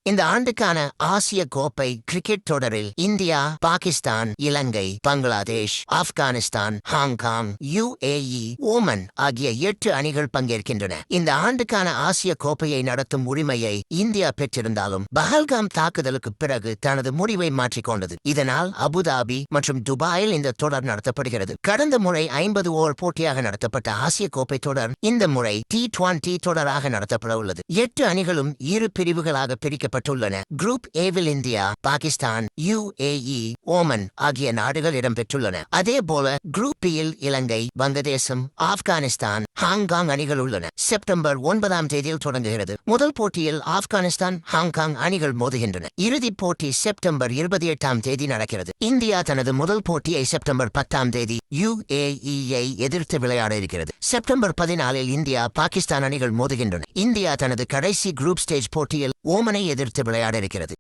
இந்த ஆண்டுக்கான ஆசிய கோப்பை கிரிக்கெட் தொடரில் India, Pakistan, Ilangai, Bangladesh, Afghanistan, Hong Kong, UAE, Oman ஆகிய 8 அணிகள் பங்கேற்கின்றன. இந்த ஆண்டுக்கான ஆசிய கோப்பையை நடத்தும் உரிமையை இந்தியா பெற்றிருந்தாலும் பஹல்காம் தாக்குதலுக்கு பிறகு தனது முடிவை மாற்றிக்கொண்டது. இதனால் அபுதாபி மற்றும் துபாயில் இந்த தொடர் நடத்தப்படுகிறது. கடந்த முறை 50 ஓவர் போட்டியாக நடத்தப்பட்ட ஆசிய கோப்பை தொடர் இந்த முறை T20 தொடராக நடத்தப்பட உள்ளது. 8 அணிகளும் 2 பிரிவுகளாக பிரிக்கப்பட்டுள்ளன. குரூப் ஏவில் இந்தியா, பாகிஸ்தான், UAE, ஓமன் ஆகிய நாடுகள் இடம்பெற்றுள்ளன. அதேபோல குரூப் பியில் இலங்கை, வங்கதேசம், ஆப்கானிஸ்தான், ஹாங்காங் அணிகள் உள்ளன. செப்டம்பர் 9ஆம் தேதியில் தொடங்குகிறது. முதல் போட்டியில் ஆப்கானிஸ்தான், ஹாங்காங் அணிகள் மோதுகின்றன. இறுதிப் போட்டி செப்டம்பர் 28ஆம் தேதி நடக்கிறது. இந்தியா தனது முதல் போட்டியை செப்டம்பர் 10ஆம் தேதி UAE-ஐ எதிர்த்து விளையாட இருக்கிறது. செப்டம்பர் 14இல் இந்தியா, பாகிஸ்தான் அணிகள் மோதுகின்றன. இந்தியா தனது கடைசி குரூப் ஸ்டேஜ் போட்டியில் ஓமனை எதிர்த்து விளையாட இருக்கிறது.